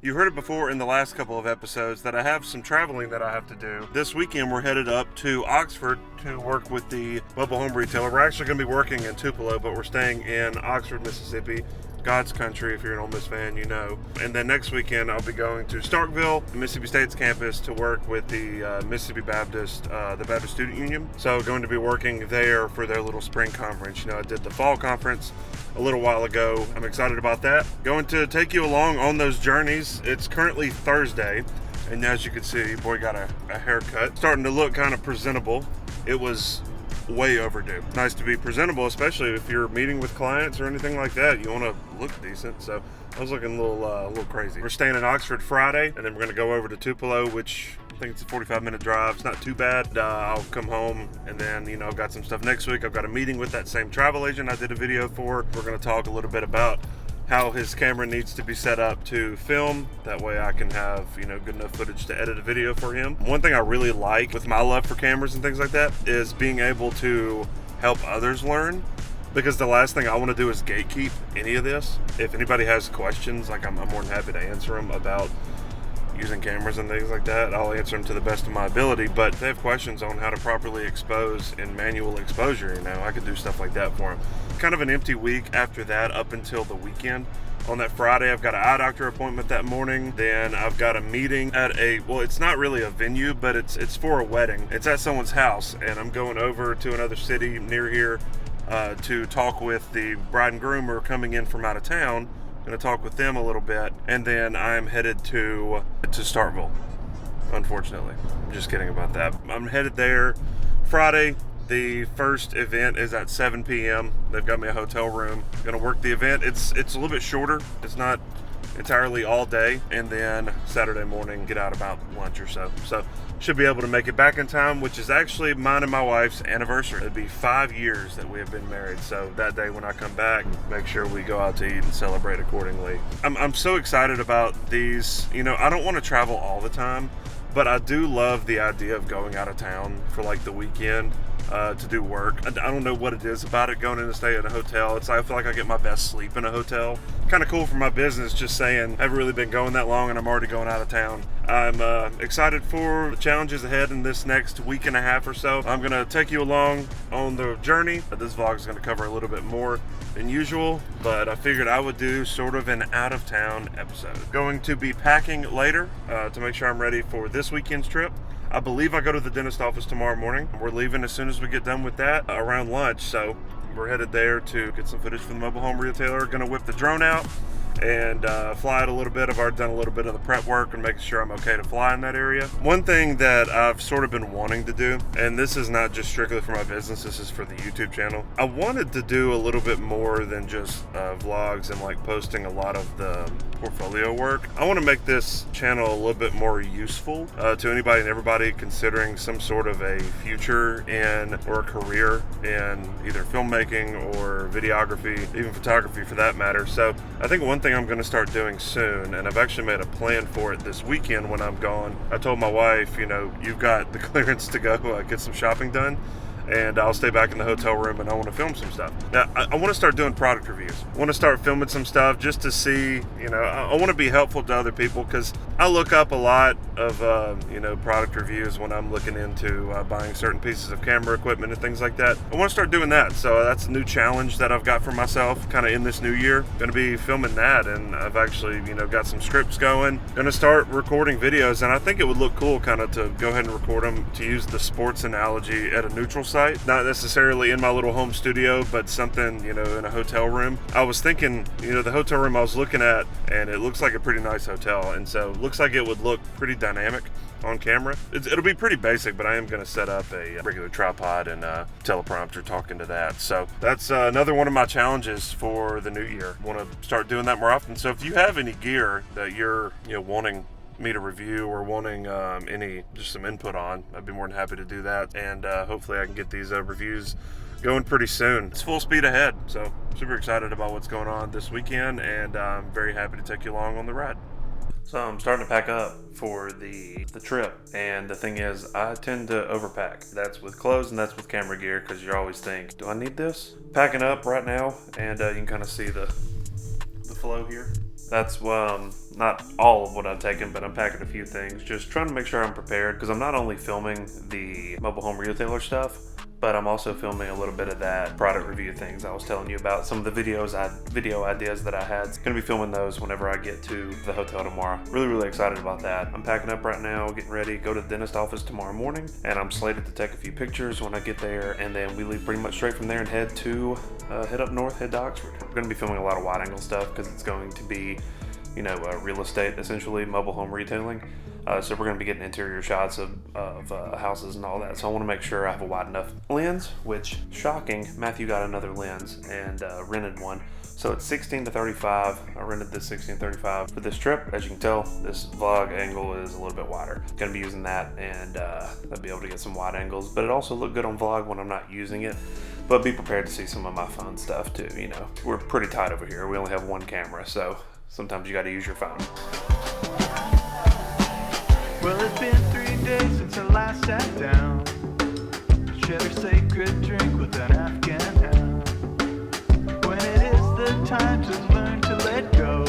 You heard it before in the last couple of episodes that I have some traveling that I have to do. This weekend we're headed up to Oxford to work with the mobile home retailer. We're actually going to be working in Tupelo, but we're staying in Oxford, Mississippi. God's country, if you're an Ole Miss fan, you know. And then next weekend I'll be going to Starkville, Mississippi State's campus, to work with the Mississippi Baptist, the Baptist Student Union. So going to be working there for their little spring conference. You know, I did the fall conference a little while ago. I'm excited about that. Going to take you along on those journeys. It's currently Thursday, and as you can see, boy got a haircut. Starting to look kind of presentable. It was way overdue. Nice to be presentable, especially if you're meeting with clients or anything like that. You want to look decent, so I was looking a little crazy. We're staying in Oxford Friday, and then we're going to go over to Tupelo, which I think it's a 45-minute drive. It's not too bad. I'll come home, and then, you know, I've got some stuff next week. I've got a meeting with that same travel agent I did a video for. We're going to talk a little bit about how his camera needs to be set up to film. That way I can have, you know, good enough footage to edit a video for him. One thing I really like with my love for cameras and things like that is being able to help others learn, because the last thing I want to do is gatekeep any of this. If anybody has questions, like I'm more than happy to answer them about using cameras and things like that. I'll answer them to the best of my ability, but if they have questions on how to properly expose in manual exposure, you know, I could do stuff like that for them. Kind of an empty week after that up until the weekend. On that Friday, I've got an eye doctor appointment that morning. Then I've got a meeting at well, it's not really a venue, but it's for a wedding. It's at someone's house, and I'm going over to another city near here to talk with the bride and groom who are coming in from out of town. Going to talk with them a little bit, and then I'm headed to Starkville. Unfortunately, I'm just kidding about that. I'm headed there Friday. The first event is at 7 p.m. They've got me a hotel room. Going to work the event. It's a little bit shorter. It's not entirely all day, and then Saturday morning get out about lunch or so. So should be able to make it back in time, which is actually mine and my wife's anniversary. It'd be 5 years that we have been married. So that day when I come back, make sure we go out to eat and celebrate accordingly. I'm so excited about these. You know, I don't want to travel all the time, but I do love the idea of going out of town for like the weekend to do work. I don't know what it is about it, going in to stay in a hotel. I feel like I get my best sleep in a hotel. Kind of cool for my business, just saying. I haven't really been going that long and I'm already going out of town. I'm excited for the challenges ahead in this next week and a half or so. I'm going to take you along on the journey. This vlog is going to cover a little bit more than usual, but I figured I would do sort of an out-of-town episode. Going to be packing later to make sure I'm ready for this weekend's trip. I believe I go to the dentist office tomorrow morning. We're leaving as soon as we get done with that around lunch, so we're headed there to get some footage from the mobile home retailer. Gonna whip the drone out and fly it a little bit. I've already done a little bit of the prep work and making sure I'm okay to fly in that area. One thing that I've sort of been wanting to do, and this is not just strictly for my business, this is for the YouTube channel. I wanted to do a little bit more than just vlogs and like posting a lot of the portfolio work. I want to make this channel a little bit more useful to anybody and everybody considering some sort of a future in or a career in either filmmaking or videography, even photography for that matter. So I think one thing I'm going to start doing soon, and I've actually made a plan for it this weekend when I'm gone. I told my wife, you know, you've got the clearance to go get some shopping done, and I'll stay back in the hotel room and I want to film some stuff. Now, I want to start doing product reviews. I want to start filming some stuff just to see, you know, I want to be helpful to other people, because I look up a lot of, you know, product reviews when I'm looking into buying certain pieces of camera equipment and things like that. I want to start doing that. So that's a new challenge that I've got for myself kind of in this new year. Going to be filming that, and I've actually, you know, got some scripts going. Going to start recording videos, and I think it would look cool kind of to go ahead and record them, to use the sports analogy, at a neutral site. Not necessarily in my little home studio, but something, you know, in a hotel room. I was thinking, you know, the hotel room I was looking at, and it looks like a pretty nice hotel, and so it looks like it would look pretty dynamic on camera. It'll be pretty basic, but I am going to set up a regular tripod and teleprompter talking to that. So that's another one of my challenges for the new year. I want to start doing that more often. So if you have any gear that you're, you know, wanting me to review or wanting just some input on, I'd be more than happy to do that, and hopefully I can get these reviews going pretty soon. It's full speed ahead, so super excited about what's going on this weekend, and I'm very happy to take you along on the ride. So I'm starting to pack up for the trip, and the thing is, I tend to overpack. That's with clothes and that's with camera gear, because you always think, do I need this? Packing up right now, and you can kind of see the flow here. That's Not all of what I've taken, but I'm packing a few things. Just trying to make sure I'm prepared, because I'm not only filming the mobile home retailer stuff, but I'm also filming a little bit of that product review things I was telling you about. Some of the video ideas that I had. Gonna be filming those whenever I get to the hotel tomorrow. Really excited about that. I'm packing up right now, getting ready, go to the dentist office tomorrow morning, and I'm slated to take a few pictures when I get there, and then we leave pretty much straight from there and head up north, head to Oxford. We're gonna be filming a lot of wide angle stuff because it's going to be, you know, real estate, essentially, mobile home retailing. So we're going to be getting interior shots of houses and all that. So I want to make sure I have a wide enough lens, which, shocking, Matthew got another lens and rented one. So it's 16-35. I rented this 16-35 for this trip. As you can tell, this vlog angle is a little bit wider. Going to be using that, and I'll be able to get some wide angles. But it also looked good on vlog when I'm not using it. But be prepared to see some of my fun stuff too. You know, we're pretty tight over here. We only have one camera, so sometimes you got to use your phone. Well, it's been 3 days since I last sat down. Shared a sacred drink with an Afghan hound. When it is the time to learn to let go,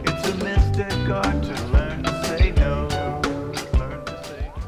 it's a mystic art to learn to say no. Learn to say no.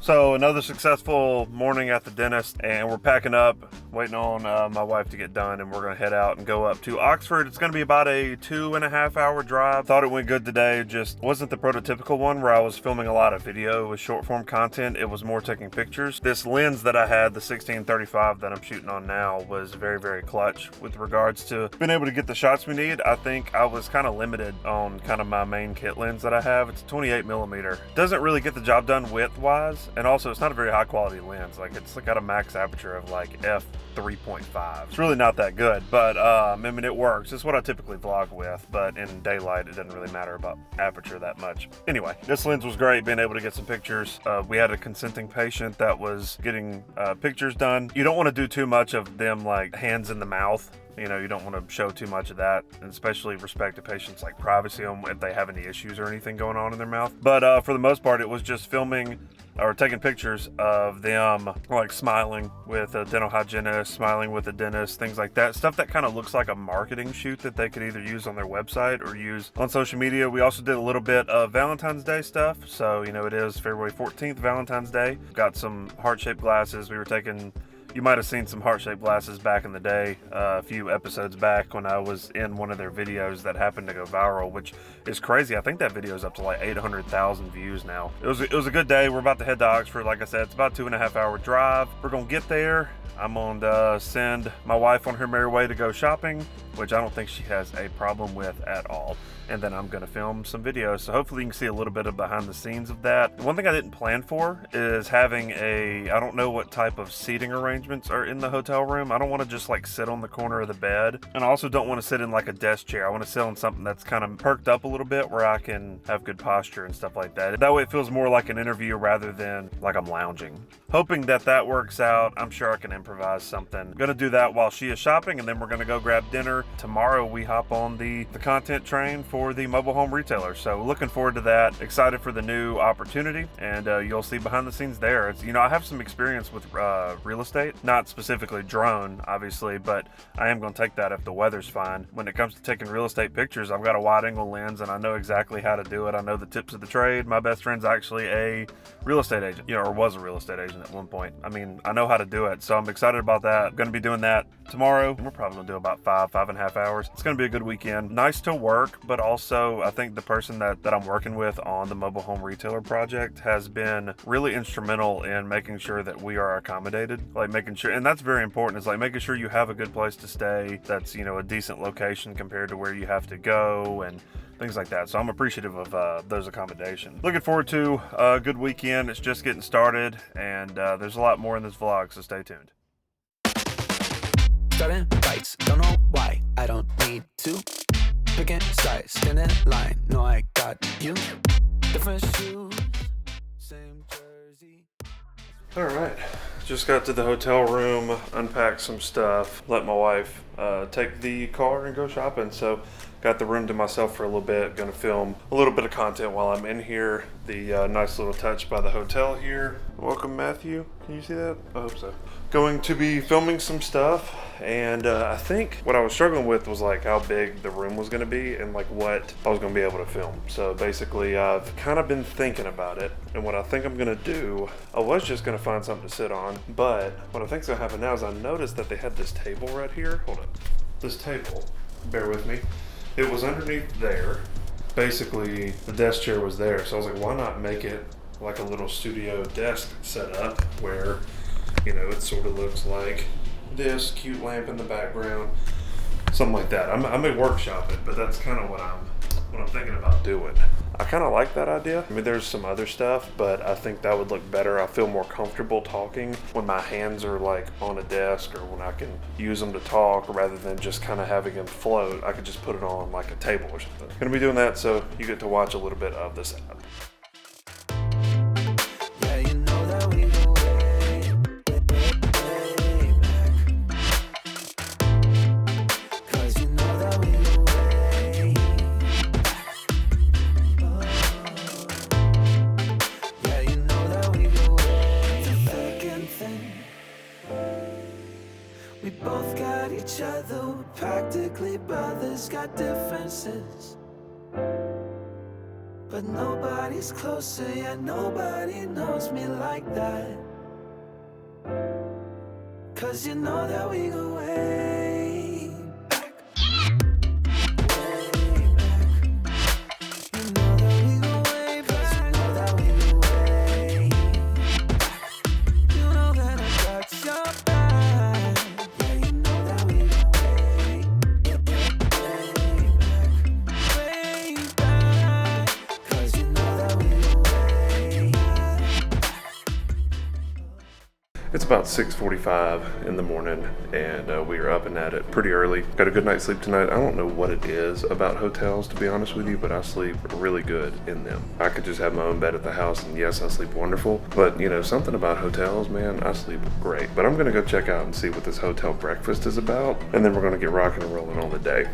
So another successful morning at the dentist, and we're packing up, waiting on my wife to get done, and we're going to head out and go up to Oxford. It's going to be about a 2.5 hour drive. Thought it went good today. Just wasn't the prototypical one where I was filming a lot of video with short form content. It was more taking pictures. This lens that I had, the 16-35 that I'm shooting on now, was very clutch with regards to being able to get the shots we need. I think I was kind of limited on kind of my main kit lens that I have. It's a 28mm. Doesn't really get the job done width wise, and also it's not a very high quality lens. Like, it's got a max aperture of like f3.5. It's really not that good, but I mean, it works. It's what I typically vlog with, but in daylight it doesn't really matter about aperture that much. Anyway, this lens was great, being able to get some pictures. We had a consenting patient that was getting pictures done. You don't want to do too much of them like hands in the mouth. You know, you don't want to show too much of that, and especially respect to patients' like privacy on if they have any issues or anything going on in their mouth. But for the most part, it was just filming or taking pictures of them like smiling with a dental hygienist, smiling with a dentist, things like that. Stuff that kind of looks like a marketing shoot that they could either use on their website or use on social media. We also did a little bit of Valentine's Day stuff. So, you know, it is February 14th, Valentine's Day. Got some heart-shaped glasses. We were taking... You might have seen some heart-shaped glasses back in the day, a few episodes back when I was in one of their videos that happened to go viral, which is crazy. I think that video is up to like 800,000 views now. It was a good day. We're about to head to Oxford. Like I said, it's about a 2.5 hour drive. We're gonna get there. I'm going to send my wife on her merry way to go shopping, which I don't think she has a problem with at all. And then I'm going to film some videos. So hopefully you can see a little bit of behind the scenes of that. One thing I didn't plan for is having I don't know what type of seating arrangements are in the hotel room. I don't want to just like sit on the corner of the bed. And I also don't want to sit in like a desk chair. I want to sit on something that's kind of perked up a little bit where I can have good posture and stuff like that. That way it feels more like an interview rather than like I'm lounging. Hoping that works out. I'm sure I can improvise something. Gonna do that while she is shopping, and then we're gonna go grab dinner. Tomorrow we hop on the content train for the mobile home retailer. So looking forward to that. Excited for the new opportunity, and you'll see behind the scenes there. It's, you know, I have some experience with real estate, not specifically drone, obviously, but I am gonna take that if the weather's fine. When it comes to taking real estate pictures, I've got a wide angle lens and I know exactly how to do it. I know the tips of the trade. My best friend's actually a real estate agent, you know, or was a real estate agent at one point. I mean, I know how to do it, so I'm excited about that. I'm gonna be doing that tomorrow. We're probably gonna do about 5.5 hours. It's gonna be a good weekend. Nice to work, but also I think the person that I'm working with on the mobile home retailer project has been really instrumental in making sure that we are accommodated, like making sure, and that's very important. It's like making sure you have a good place to stay that's, you know, a decent location compared to where you have to go and things like that. So I'm appreciative of those accommodations. Looking forward to a good weekend. It's just getting started, and there's a lot more in this vlog, so stay tuned. Starting fights, don't know why, I don't need to. Picking sides, stand in line, know I got you. Different shoes, same jersey. All right, just got to the hotel room, unpacked some stuff, let my wife take the car and go shopping. So got the room to myself for a little bit. Gonna film a little bit of content while I'm in here. The nice little touch by the hotel here. Welcome, Matthew. Can you see that? I hope so. Going to be filming some stuff and I think what I was struggling with was like how big the room was going to be and like what I was going to be able to film. So basically I've kind of been thinking about it, and what I think I'm going to do, I was just going to find something to sit on, but what I think's going to happen now is I noticed that they had this table right here. Hold up. This table, bear with me. It was underneath there. Basically the desk chair was there, so I was like, why not make it like a little studio desk setup where, you know, it sort of looks like this cute lamp in the background, something like that. I may workshop it, but that's kind of what I'm thinking about doing. I kind of like that idea. I mean, there's some other stuff, but I think that would look better. I feel more comfortable talking when my hands are like on a desk, or when I can use them to talk rather than just kind of having them float. I could just put it on like a table or something. Gonna be doing that, so you get to watch a little bit of this app. Yeah, you know that we go way, way back. 'Cause you know that we go way back. Oh. Yeah, you know that we go way back and thing. We both got each other, we're practically brothers, got differences, but nobody's closer, yeah, nobody knows me like that. 'Cause you know that we go way back. Way back. You know that we go way back. You know that we go way back. You know that I got your back. Yeah, you know that we go way back. Way back. 'Cause you know that we go way back. It's about 6:45 in the morning, and we are up and at it pretty early. Got a good night's sleep tonight. I don't know what it is about hotels, to be honest with you, but I sleep really good in them. I could just have my own bed at the house, and yes, I sleep wonderful, but you know, something about hotels, man, I sleep great. But I'm gonna go check out and see what this hotel breakfast is about, and then we're gonna get rocking and rolling on the day.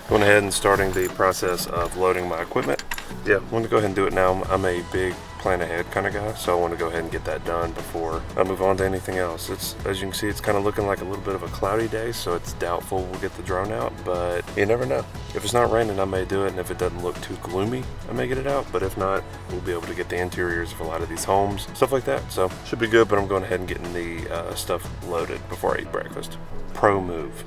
Going ahead and starting the process of loading my equipment. Yeah, I'm gonna go ahead and do it now. I'm a big plan ahead kind of guy, so I want to go ahead and get that done before I move on to anything else. It's, as you can see, it's kind of looking like a little bit of a cloudy day, so it's doubtful we'll get the drone out, but you never know. If it's not raining, I may do it, and if it doesn't look too gloomy, I may get it out, but if not, we'll be able to get the interiors of a lot of these homes, stuff like that. So should be good, but I'm going ahead and getting the stuff loaded before I eat breakfast. Pro move.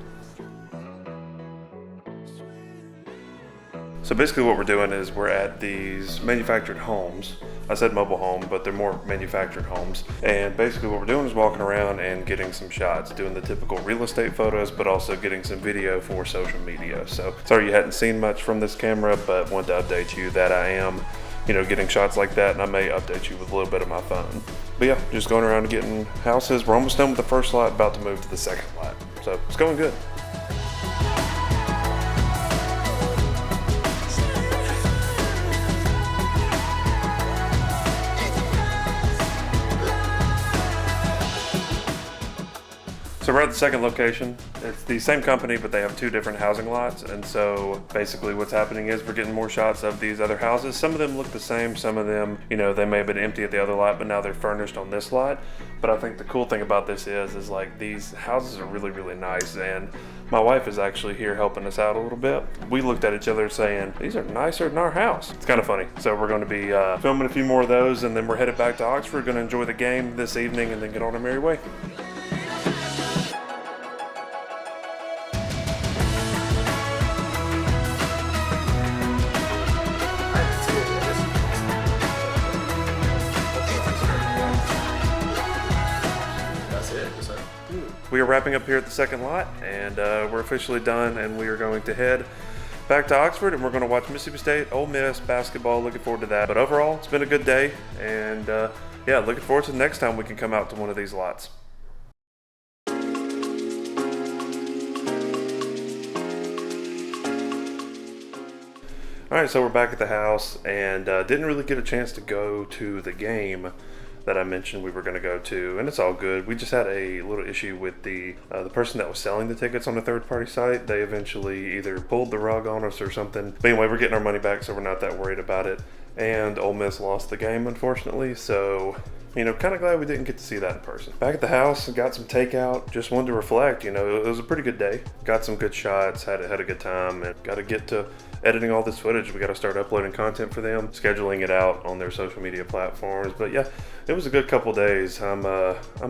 So basically what we're doing is we're at these manufactured homes. I said mobile home, but they're more manufactured homes. And basically what we're doing is walking around and getting some shots, doing the typical real estate photos, but also getting some video for social media. So sorry you hadn't seen much from this camera, but wanted to update you that I am, you know, getting shots like that, and I may update you with a little bit of my phone. But yeah, just going around and getting houses. We're almost done with the first lot, about to move to the second lot. So it's going good. So we're at the second location. It's the same company, but they have two different housing lots. And so basically what's happening is we're getting more shots of these other houses. Some of them look the same. Some of them, you know, they may have been empty at the other lot, but now they're furnished on this lot. But I think the cool thing about this is like these houses are really, really nice. And my wife is actually here helping us out a little bit. We looked at each other saying, these are nicer than our house. It's kind of funny. So we're going to be filming a few more of those, and then we're headed back to Oxford. Going to enjoy the game this evening and then get on our merry way. We are wrapping up here at the second lot, and we're officially done, and we are going to head back to Oxford, and we're going to watch Mississippi State, Ole Miss basketball. Looking forward to that. But overall, it's been a good day, and yeah, looking forward to the next time we can come out to one of these lots. All right, so we're back at the house, and didn't really get a chance to go to the game that I mentioned we were going to go to, and it's all good. We just had a little issue with the person that was selling the tickets on the third-party site. They eventually either pulled the rug on us or something. But anyway, we're getting our money back, so we're not that worried about it. And Ole Miss lost the game, unfortunately, so kind of glad we didn't get to see that in person. Back at the house, got some takeout, just wanted to reflect. It was a pretty good day. Got some good shots, had a good time, and got to get to editing all this footage. We got to start uploading content for them, scheduling it out on their social media platforms. But yeah, it was a good couple days. I'm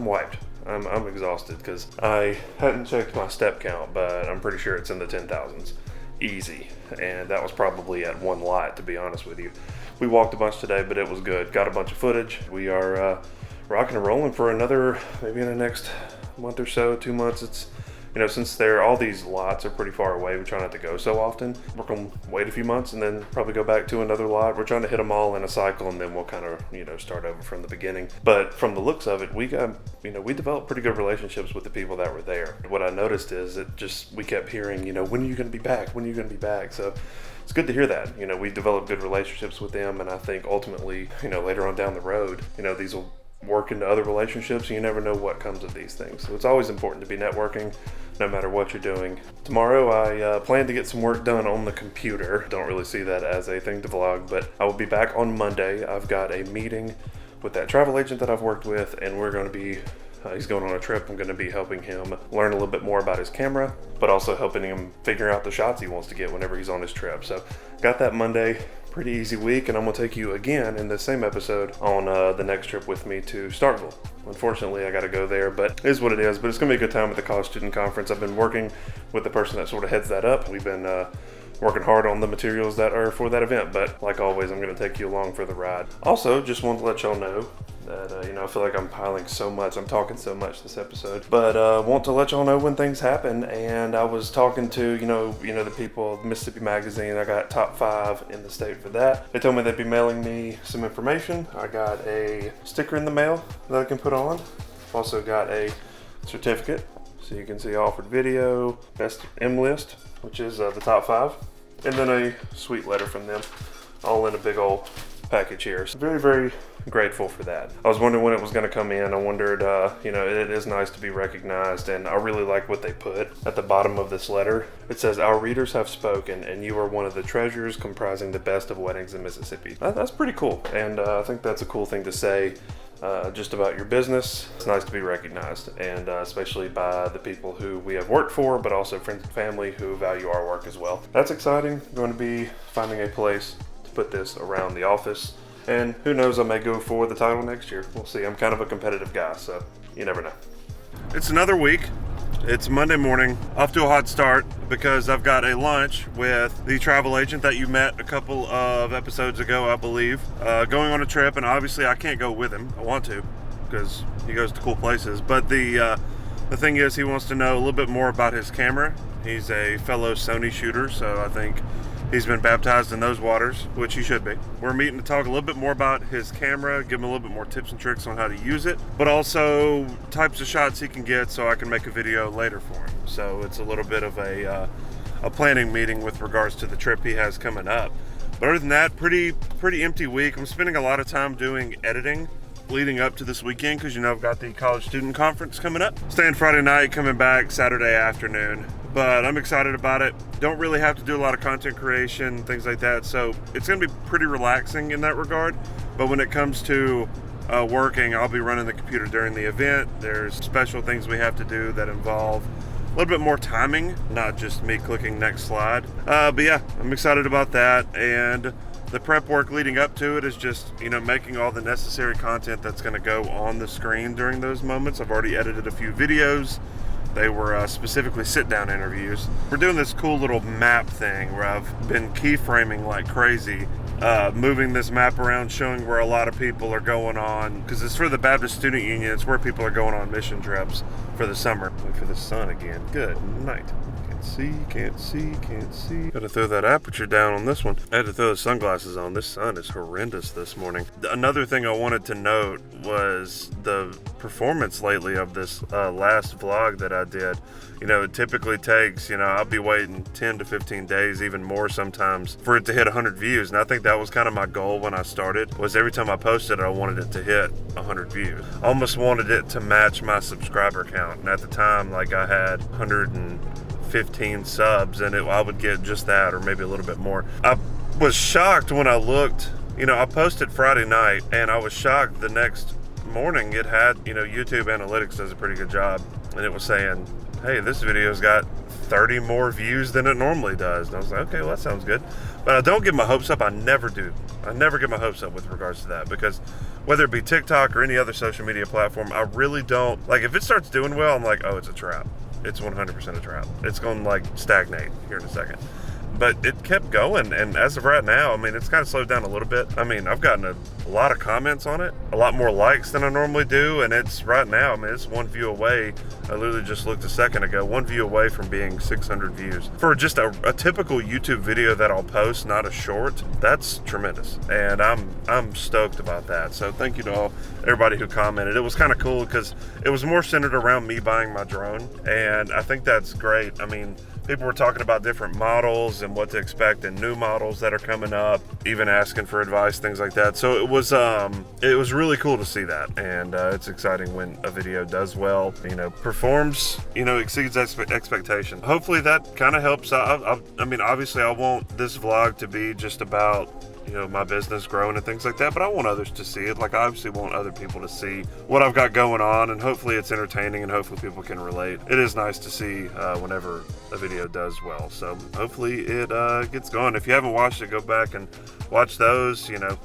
wiped. I'm exhausted because I hadn't checked my step count, but I'm pretty sure it's in the 10,000s. Easy. And that was probably at one lot, to be honest with you. We walked a bunch today, but it was good. Got a bunch of footage. We are rocking and rolling for another, maybe in the next month or so, 2 months. It's, since all these lots are pretty far away, we try not to go so often. We're going to wait a few months and then probably go back to another lot. We're trying to hit them all in a cycle, and then we'll kind of, start over from the beginning. But from the looks of it, we got, we developed pretty good relationships with the people that were there. What I noticed is we kept hearing, when are you going to be back? When are you going to be back? So it's good to hear that. We developed good relationships with them, and I think ultimately, later on down the road, these will work into other relationships, and you never know what comes of these things. So it's always important to be networking no matter what you're doing. Tomorrow I plan to get some work done on the computer. Don't really see that as a thing to vlog, but I will be back on Monday. I've got a meeting with that travel agent that I've worked with, and we're going to be he's going on a trip. I'm going to be helping him learn a little bit more about his camera, but also helping him figure out the shots he wants to get whenever he's on his trip. So got that Monday. Pretty easy week, and I'm going to take you again in the same episode on the next trip with me to Starkville. Unfortunately, I got to go there, but it is what it is. But it's going to be a good time at the College Student Conference. I've been working with the person that sort of heads that up. We've been working hard on the materials that are for that event, but like always, I'm going to take you along for the ride. Also, just wanted to let y'all know that, I feel like I'm piling so much. I'm talking so much this episode, but want to let y'all know when things happen. And I was talking to, the people of Mississippi Magazine. I got top 5 in the state for that. They told me they'd be mailing me some information. I got a sticker in the mail that I can put on. Also got a certificate, so you can see offered video, best M list, which is the top 5, and then a sweet letter from them, all in a big old package here. So very, very grateful for that. I was wondering when it was going to come in. I wondered, it is nice to be recognized, and I really like what they put at the bottom of this letter. It says, "Our readers have spoken, and you are one of the treasures comprising the best of weddings in Mississippi." That's pretty cool, and I think that's a cool thing to say just about your business. It's nice to be recognized, and especially by the people who we have worked for, but also friends and family who value our work as well. That's exciting. I'm going to be finding a place to put this around the office. And who knows, I may go for the title next year. We'll see. I'm kind of a competitive guy, so you never know. It's another week. It's Monday morning, off to a hot start because I've got a lunch with the travel agent that you met a couple of episodes ago, I believe, going on a trip, and obviously I can't go with him. I want to because he goes to cool places, but the thing is, he wants to know a little bit more about his camera. He's a fellow Sony shooter, so I think he's been baptized in those waters, which he should be. We're meeting to talk a little bit more about his camera, give him a little bit more tips and tricks on how to use it, but also types of shots he can get so I can make a video later for him. So it's a little bit of a planning meeting with regards to the trip he has coming up. But other than that, pretty empty week. I'm spending a lot of time doing editing leading up to this weekend because I've got the College Student Conference coming up. Staying Friday night, coming back Saturday afternoon. But I'm excited about it. Don't really have to do a lot of content creation, things like that. So it's going to be pretty relaxing in that regard. But when it comes to working, I'll be running the computer during the event. There's special things we have to do that involve a little bit more timing, not just me clicking next slide. But yeah, I'm excited about that. And the prep work leading up to it is just, making all the necessary content that's going to go on the screen during those moments. I've already edited a few videos. They were specifically sit-down interviews. We're doing this cool little map thing where I've been keyframing like crazy, moving this map around, showing where a lot of people are going on, because it's for the Baptist Student Union. It's where people are going on mission trips for the summer. Wait for the sun again. Good night. Okay. Can't see. Gotta throw that aperture down on this one. I had to throw the sunglasses on. This sun is horrendous this morning. Another thing I wanted to note was the performance lately of this last vlog that I did. You know, it typically takes, you know, I'll be waiting 10 to 15 days, even more sometimes, for it to hit 100 views. And I think that was kind of my goal when I started, was every time I posted it, I wanted it to hit 100 views. I almost wanted it to match my subscriber count. And at the time, like, I had 115 subs, and I would get just that or maybe a little bit more. I was shocked when I looked. You know, I posted Friday night, and I was shocked the next morning it had, you know, YouTube Analytics does a pretty good job, and it was saying, hey, this video's got 30 more views than it normally does. And I was like, okay, well, that sounds good. But I don't get my hopes up. I never do. I never get my hopes up with regards to that, because whether it be TikTok or any other social media platform, I really don't, like, if it starts doing well, I'm like, oh, it's a trap. It's 100% a trap. It's going to, like, stagnate here in a second. But it kept going, and as of right now, I mean, it's kind of slowed down a little bit. I mean, I've gotten a lot of comments on it, a lot more likes than I normally do, and it's right now, I mean, it's one view away. I literally just looked a second ago, one view away from being 600 views. For just a typical YouTube video that I'll post, not a short, that's tremendous, and I'm stoked about that. So thank you to everybody who commented. It was kind of cool because it was more centered around me buying my drone, and I think that's great. I mean, people were talking about different models and what to expect in new models that are coming up, even asking for advice, things like that. So it was really cool to see that, and it's exciting when a video does well, you know, performs, you know, exceeds expectation. Hopefully that kind of helps. I mean, obviously I want this vlog to be just about, you know, my business growing and things like that, but I want others to see it. Like, I obviously want other people to see what I've got going on, and hopefully it's entertaining and hopefully people can relate. It is nice to see whenever a video does well, so hopefully it gets going. If you haven't watched it, go back and watch those. You know,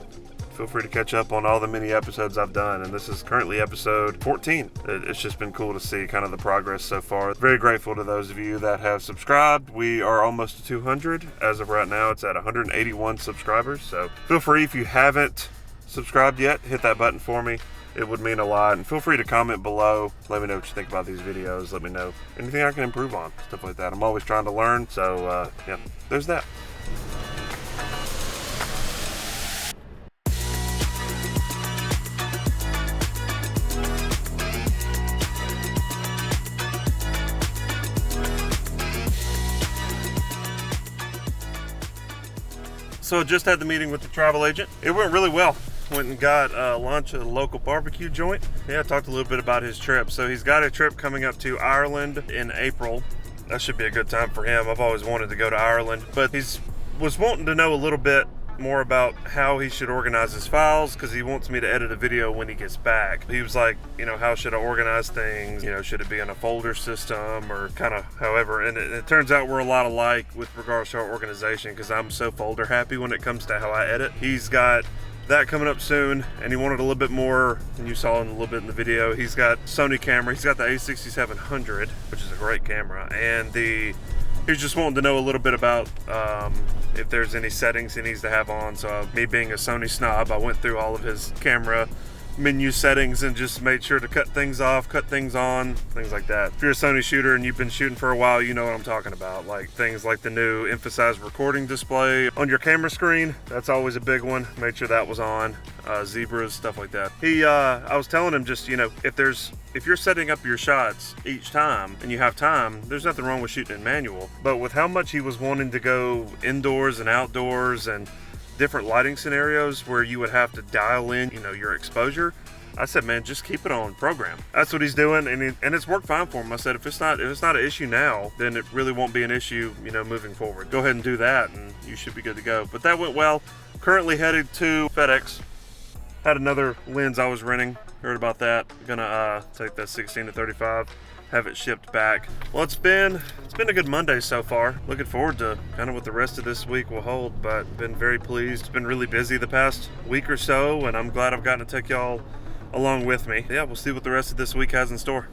feel free to catch up on all the mini episodes I've done, and this is currently episode 14. It's just been cool to see kind of the progress so far. Very grateful to those of you that have subscribed. We are almost to 200. As of right now, it's at 181 subscribers, so feel free, if you haven't subscribed yet, hit that button for me. It would mean a lot, and feel free to comment below. Let me know what you think about these videos. Let me know anything I can improve on, stuff like that. I'm always trying to learn, so yeah, there's that. So I just had the meeting with the travel agent. It went really well. Went and got lunch at a local barbecue joint. Yeah, I talked a little bit about his trip. So he's got a trip coming up to Ireland in April. That should be a good time for him. I've always wanted to go to Ireland, but was wanting to know a little bit more about how he should organize his files, because he wants me to edit a video when he gets back. He was like, you know, how should I organize things? You know, should it be in a folder system or kind of however? And it turns out we're a lot alike with regards to our organization, because I'm so folder happy when it comes to how I edit. He's got that coming up soon, and he wanted a little bit more, and you saw in a little bit in the video. He's got Sony camera. He's got the a6700, which is a great camera, and he's just wanting to know a little bit about if there's any settings he needs to have on. So me being a Sony snob, I went through all of his camera menu settings and just made sure to cut things off, cut things on, things like that. If you're a Sony shooter and you've been shooting for a while, you know what I'm talking about. Like things like the new emphasized recording display on your camera screen, that's always a big one. Made sure that was on. Zebras, stuff like that. I was telling him, just, you know, if you're setting up your shots each time and you have time, there's nothing wrong with shooting in manual. But with how much he was wanting to go indoors and outdoors and different lighting scenarios where you would have to dial in, you know, your exposure, I said, man, just keep it on program. That's what he's doing, and it's worked fine for him. I said, if it's not an issue now, then it really won't be an issue, you know, moving forward. Go ahead and do that, and you should be good to go. But that went well. Currently headed to FedEx. Had another lens I was renting. Heard about that. Gonna take that 16 to 35. Have it shipped back. Well, it's been a good Monday so far. Looking forward to kind of what the rest of this week will hold, but been very pleased. It's been really busy the past week or so, and I'm glad I've gotten to take y'all along with me. Yeah, we'll see what the rest of this week has in store.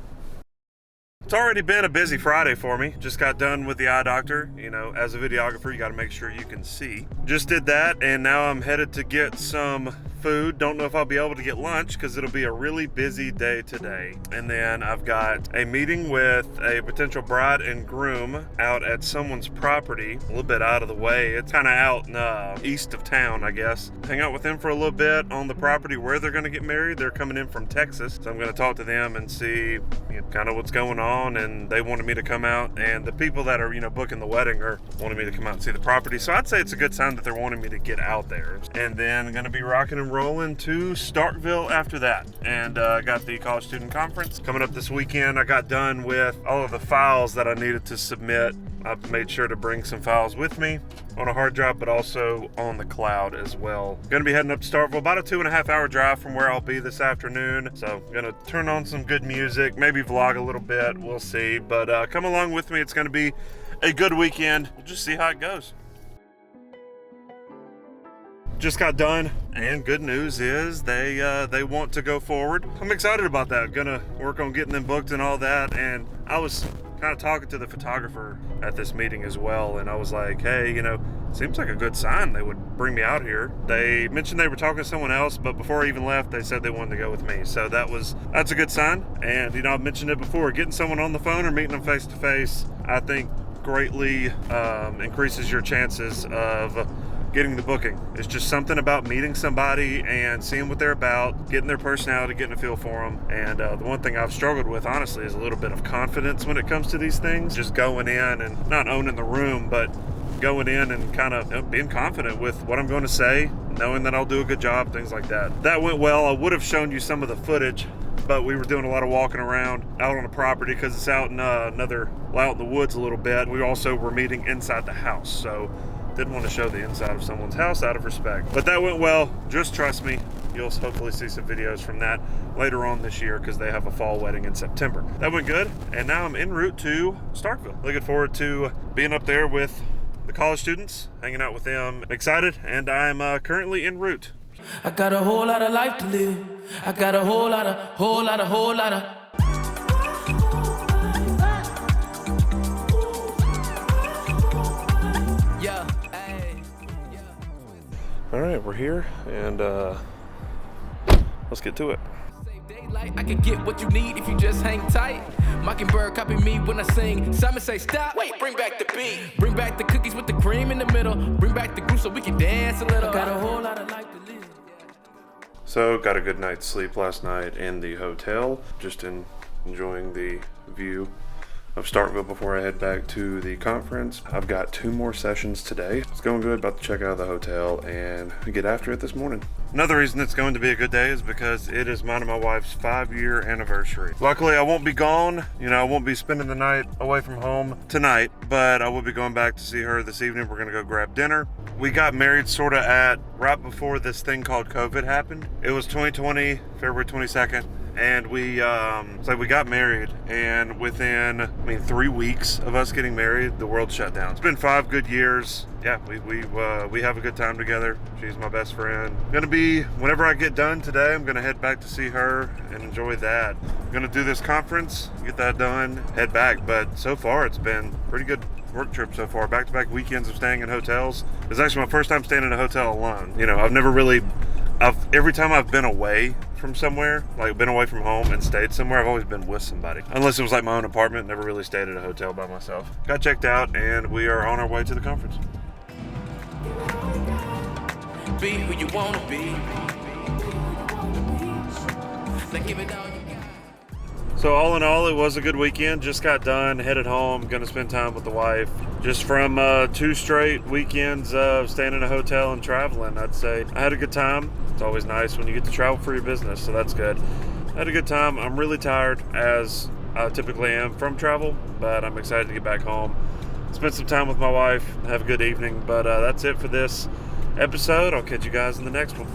It's already been a busy Friday for me. Just got done with the eye doctor. You know, as a videographer, you got to make sure you can see. Just did that, and now I'm headed to get some food. Don't know if I'll be able to get lunch because it'll be a really busy day today. And then I've got a meeting with a potential bride and groom out at someone's property, a little bit out of the way. It's kind of out in, east of town, I guess. Hang out with them for a little bit on the property where they're going to get married. They're coming in from Texas, so I'm going to talk to them and see kind of what's going on. And they wanted me to come out, and the people that are booking the wedding are wanting me to come out and see the property. So I'd say it's a good sign that they're wanting me to get out there. And then going to be rocking and rolling to Starkville after that. And got the college student conference coming up this weekend. I got done with all of the files that I needed to submit. I've made sure to bring some files with me on a hard drive, but also on the cloud as well. Gonna be heading up to Starkville, about a 2.5 hour drive from where I'll be this afternoon. So gonna turn on some good music, maybe vlog a little bit, we'll see. But come along with me, it's gonna be a good weekend. We'll just see how it goes. Just got done, and good news is they want to go forward. I'm excited about that. Gonna work on getting them booked and all that. And I was kind of talking to the photographer at this meeting as well, and I was like, hey, seems like a good sign they would bring me out here. They mentioned they were talking to someone else, but before I even left, they said they wanted to go with me. So that's a good sign. And I've mentioned it before, getting someone on the phone or meeting them face to face, I think greatly increases your chances of getting the booking. It's just something about meeting somebody and seeing what they're about, getting their personality, getting a feel for them. And the one thing I've struggled with, honestly, is a little bit of confidence when it comes to these things. Just going in and not owning the room, but going in and kind of being confident with what I'm going to say, knowing that I'll do a good job, things like that. That went well. I would have shown you some of the footage, but we were doing a lot of walking around out on the property because it's out in out in the woods a little bit. We also were meeting inside the house, so didn't want to show the inside of someone's house out of respect. But that went well. Just trust me. You'll hopefully see some videos from that later on this year because they have a fall wedding in September. That went good. And now I'm en route to Starkville. Looking forward to being up there with the college students, hanging out with them. Excited, and I'm currently en route. I got a whole lot of life to live. I got a whole lot of. All right, we're here, and let's get to it. Daylight, I can get what you need if you just hang tight. Mockingbird copy me when I sing. Simon say stop. Wait, bring back the beat. Bring back the cookies with the cream in the middle. Bring back the groove so we can dance a little. I got a whole lot of life to live. So, got a good night's sleep last night in the hotel. Just enjoying the view of Starkville before I head back to the conference. I've got 2 more sessions today. It's going good, about to check out of the hotel and get after it this morning. Another reason it's going to be a good day is because it is mine and my wife's 5-year anniversary. Luckily, I won't be gone. I won't be spending the night away from home tonight, but I will be going back to see her this evening. We're gonna go grab dinner. We got married sort of right before this thing called COVID happened. It was 2020, February 22nd. And we got married, and within 3 weeks of us getting married, the world shut down. It's been 5 good years. Yeah, we have a good time together. She's my best friend. Whenever I get done today, I'm gonna head back to see her and enjoy that. I'm gonna do this conference, get that done, head back. But so far, it's been pretty good work trip so far. Back-to-back weekends of staying in hotels. It's actually my first time staying in a hotel alone. Every time I've been away from somewhere, like been away from home and stayed somewhere, I've always been with somebody. Unless it was like my own apartment, never really stayed at a hotel by myself. Got checked out, and we are on our way to the conference. Be who you wanna be. Now give it all you got. So all in all, it was a good weekend. Just got done, headed home, gonna spend time with the wife. Just from 2 straight weekends of staying in a hotel and traveling, I'd say I had a good time. It's always nice when you get to travel for your business, so that's good. I had a good time. I'm really tired, as I typically am from travel, but I'm excited to get back home, spend some time with my wife, have a good evening. But that's it for this episode. I'll catch you guys in the next one.